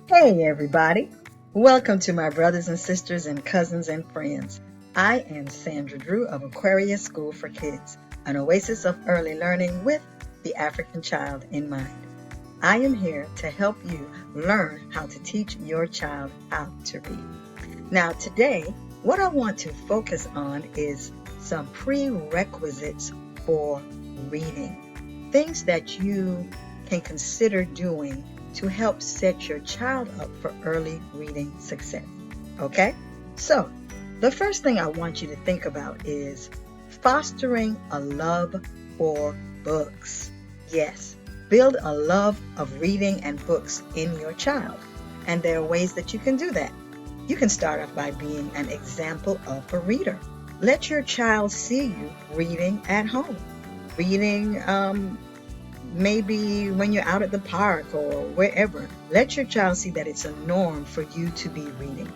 Hey everybody, welcome to my brothers and sisters and cousins and friends. I am Sandra Drew of Aquarius School for Kids, an oasis of early learning with the African child in mind. I am here to help you learn how to teach your child how to read. Now today, what I want to focus on is some prerequisites for reading. Things that you can consider doing to help set your child up for early reading success. Okay? So, the first thing I want you to think about is fostering a love for books. Yes, build a love of reading and books in your child. And there are ways that you can do that. You can start off by being an example of a reader. Let your child see you reading at home. Reading maybe when you're out at the park or wherever. Let your child see that it's a norm for you to be reading.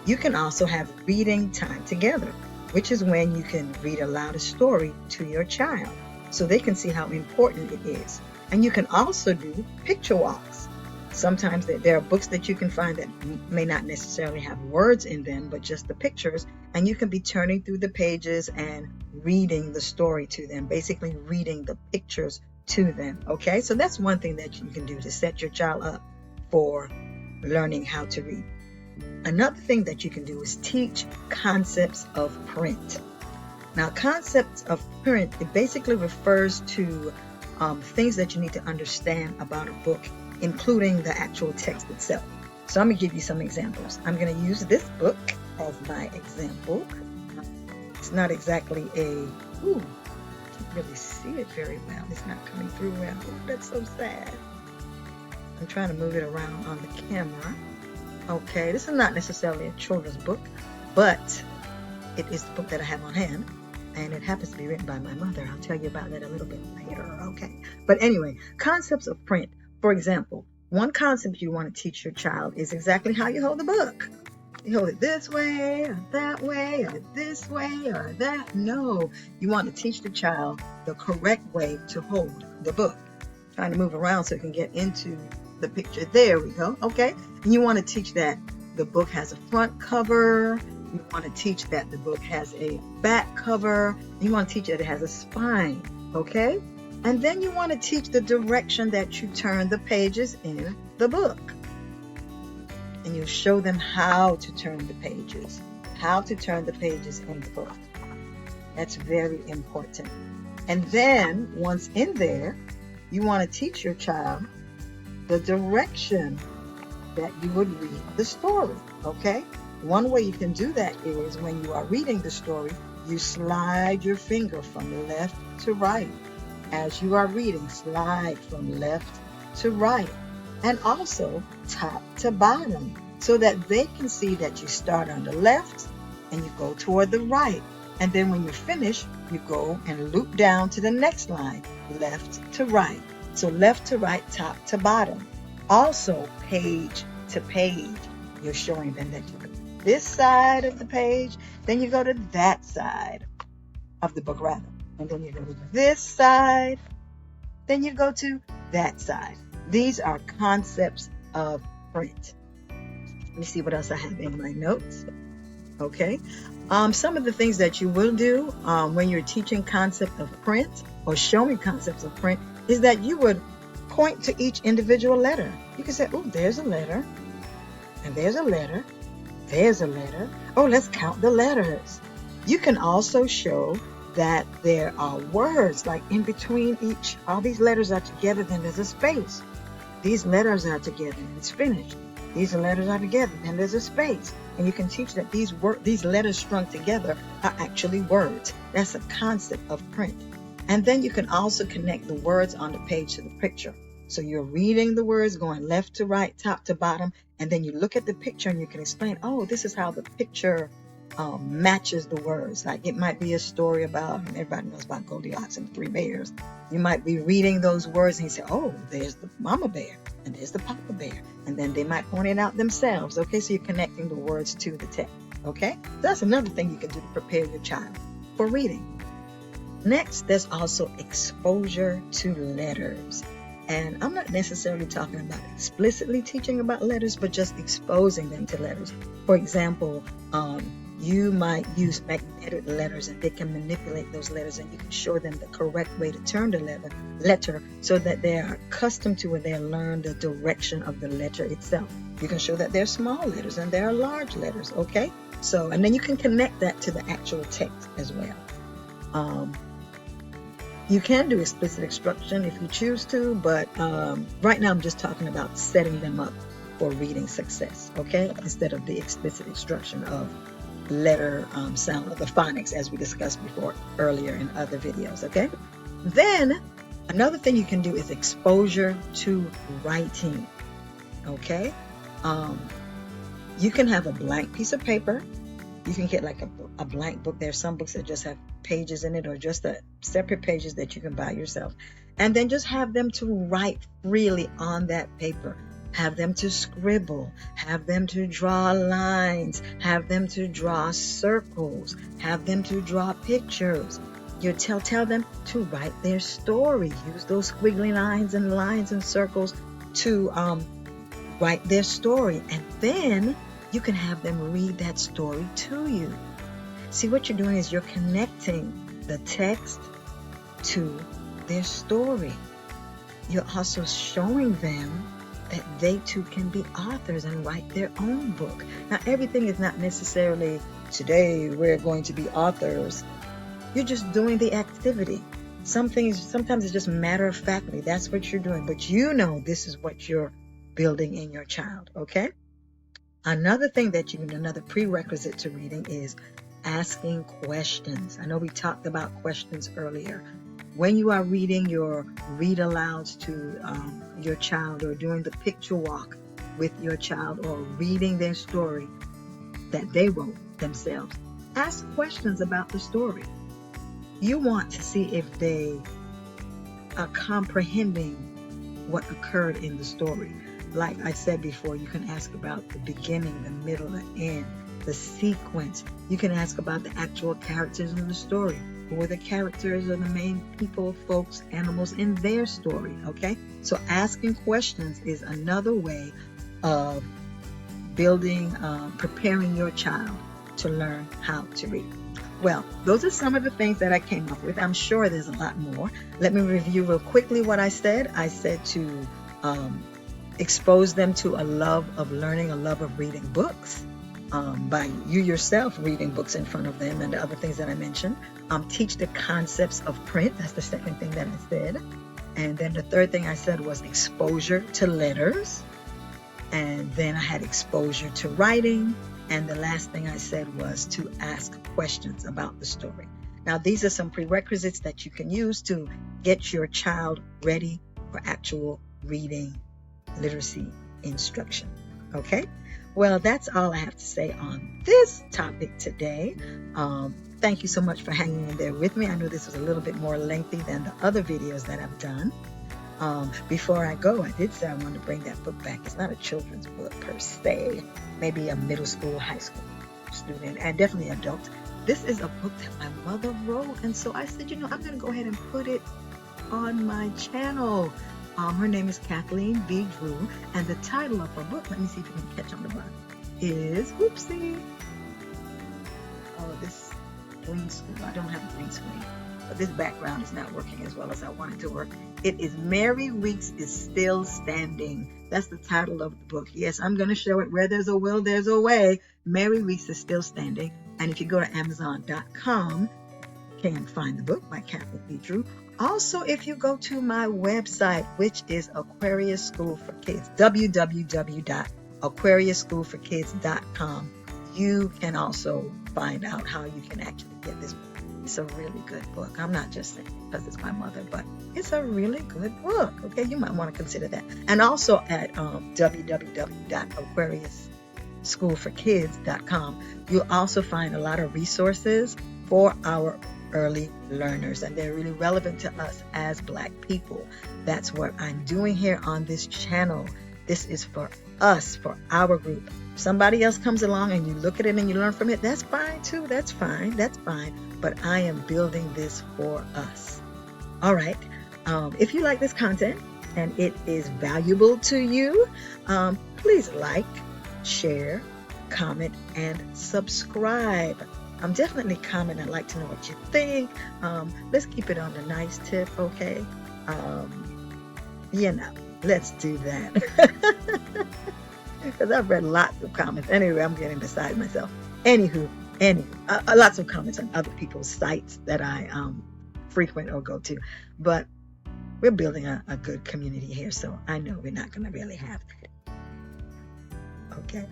You can also have reading time together, which is when you can read aloud a story to your child so they can see how important it is. And you can also do picture walks. Sometimes there are books that you can find that may not necessarily have words in them, but just the pictures, and you can be turning through the pages and reading the story to them, basically reading the pictures to them. Okay, so that's one thing that you can do to set your child up for learning how to read. Another thing that you can do is teach concepts of print. Now, concepts of print, it basically refers to things that you need to understand about a book, including the actual text itself. So I'm going to give you some examples. I'm going to use this book as my example. It's not exactly really see it very well. It's not coming through well. Oh, that's so sad. I'm trying to move it around on the camera. Okay, this is not necessarily a children's book, but it is the book that I have on hand, and it happens to be written by my mother. I'll tell you about that a little bit later, okay? But anyway, concepts of print. For example, one concept you want to teach your child is exactly how you hold the book. You hold it this way, or that way, or this way, or that. No, you want to teach the child the correct way to hold the book. Trying to move around so it can get into the picture. There we go. Okay. And you want to teach that the book has a front cover. You want to teach that the book has a back cover. You want to teach that it has a spine. Okay. And then you want to teach the direction that you turn the pages in the book. And you show them how to turn the pages. How to turn the pages in the book. That's very important. And then once in there, you want to teach your child the direction that you would read the story, okay? One way you can do that is when you are reading the story, you slide your finger from left to right. As you are reading, slide from left to right. And also top to bottom, so that they can see that you start on the left and you go toward the right. And then when you finish, you go and loop down to the next line, left to right. So left to right, top to bottom. Also page to page. You're showing them that you go to this side of the page, then you go to that side of the book rather. And then you go to this side, then you go to that side. These are concepts of print. Let me see what else I have in my notes. Okay. Some of the things that you will do when you're teaching concept of print or showing concepts of print is that you would point to each individual letter. You can say, oh, there's a letter, and there's a letter, there's a letter. Oh, let's count the letters. You can also show that there are words, like in between each, all these letters are together, then there's a space. These letters are together, and it's finished. These letters are together, and there's a space. And you can teach that these letters strung together are actually words. That's a concept of print. And then you can also connect the words on the page to the picture. So you're reading the words going left to right, top to bottom, and then you look at the picture and you can explain, oh, this is how the picture matches the words. Like it might be a story about, everybody knows about Goldilocks and the Three Bears. You might be reading those words and you say, oh, there's the mama bear and there's the papa bear. And then they might point it out themselves. Okay, so you're connecting the words to the text. Okay, that's another thing you can do to prepare your child for reading. Next, there's also exposure to letters. And I'm not necessarily talking about explicitly teaching about letters, but just exposing them to letters. For example, you might use magnetic letters, and they can manipulate those letters, and you can show them the correct way to turn the letter so that they are accustomed to, or they learn the direction of the letter itself. You can show that there are small letters and there are large letters, okay? So, and then you can connect that to the actual text as well. You can do explicit instruction if you choose to, but right now I'm just talking about setting them up for reading success, okay? Instead of the explicit instruction of letter sound, of the phonics, as we discussed before earlier in other videos, okay? Then another thing you can do is exposure to writing, okay? You can have a blank piece of paper. You can get like a blank book. There's some books that just have pages in it, or just separate pages that you can buy yourself. And then just have them to write freely on that paper. Have them to scribble, have them to draw lines, have them to draw circles, have them to draw pictures. You tell them to write their story. Use those squiggly lines and circles to write their story. And then you can have them read that story to you. See, what you're doing is you're connecting the text to their story. You're also showing them that they too can be authors and write their own book. Now, everything is not necessarily, today we're going to be authors. You're just doing the activity. Some things, sometimes it's just matter of factly. That's what you're doing. But you know this is what you're building in your child, okay? Another thing that you need, another prerequisite to reading, is asking questions. I know we talked about questions earlier. When you are reading your read alouds to your child, or doing the picture walk with your child, or reading their story that they wrote themselves, ask questions about the story. You want to see if they are comprehending what occurred in the story. Like I said before, you can ask about the beginning, the middle, the end, the sequence. You can ask about the actual characters in the story. Who are the characters or the main people, folks, animals in their story, okay? So asking questions is another way of building, preparing your child to learn how to read. Well, those are some of the things that I came up with. I'm sure there's a lot more. Let me review real quickly what I said. I said to expose them to a love of learning, a love of reading books. By you yourself reading books in front of them, and the other things that I mentioned. Teach the concepts of print. That's the second thing that I said. And then the third thing I said was exposure to letters. And then I had exposure to writing. And the last thing I said was to ask questions about the story. Now, these are some prerequisites that you can use to get your child ready for actual reading literacy instruction. Okay? Well, that's all I have to say on this topic today. Thank you so much for hanging in there with me. I know this was a little bit more lengthy than the other videos that I've done. Before I go, I did say I wanted to bring that book back. It's not a children's book per se, maybe a middle school, high school student, and definitely adults. This is a book that my mother wrote, and so I said, I'm going to go ahead and put it on my channel. Her name is Kathleen B. Drew, and the title of her book, let me see if you can catch on the bottom, is, whoopsie, this green screen. I don't have a green screen, but this background is not working as well as I want it to work. It is Mary Weeks is Still Standing. That's the title of the book. Yes, I'm going to show it. Where there's a will, there's a way. Mary Weeks is Still Standing. And if you go to Amazon.com, you can find the book by Kathleen B. Drew. Also, if you go to my website, which is Aquarius School for Kids, www.aquariusschoolforkids.com, you can also find out how you can actually get this book. It's a really good book. I'm not just saying because it's my mother, but it's a really good book. Okay, you might want to consider that. And also at www.aquariusschoolforkids.com, you'll also find a lot of resources for our early learners, and they're really relevant to us as Black people. That's what I'm doing here on this channel. This is for us, for our group. If somebody else comes along and you look at it and you learn from it, that's fine too. That's fine. But I am building this for us. All right. If you like this content and it is valuable to you, please like, share, comment, and subscribe. Definitely comment. I'd like to know what you think. Let's keep it on the nice tip, okay? Let's do that. Because I've read lots of comments. Anyway, I'm getting beside myself. Anywho, lots of comments on other people's sites that I frequent or go to. But we're building a good community here, so I know we're not going to really have that. Okay.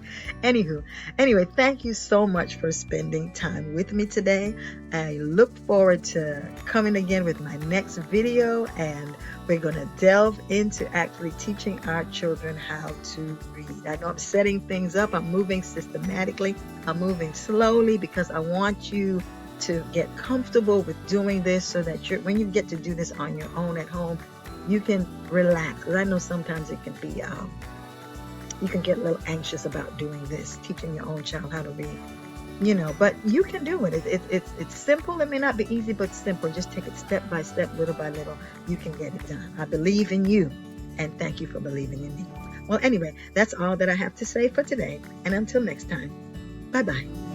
Anyway, thank you so much for spending time with me today. I look forward to coming again with my next video, and we're going to delve into actually teaching our children how to read. I know I'm setting things up. I'm moving systematically. I'm moving slowly because I want you to get comfortable with doing this so that when you get to do this on your own at home, you can relax. Because I know sometimes it can be you can get a little anxious about doing this, teaching your own child how to read, but you can do it. It's simple. It may not be easy, but simple. Just take it step by step, little by little. You can get it done. I believe in you, and thank you for believing in me. Well, anyway, that's all that I have to say for today. And until next time, bye-bye.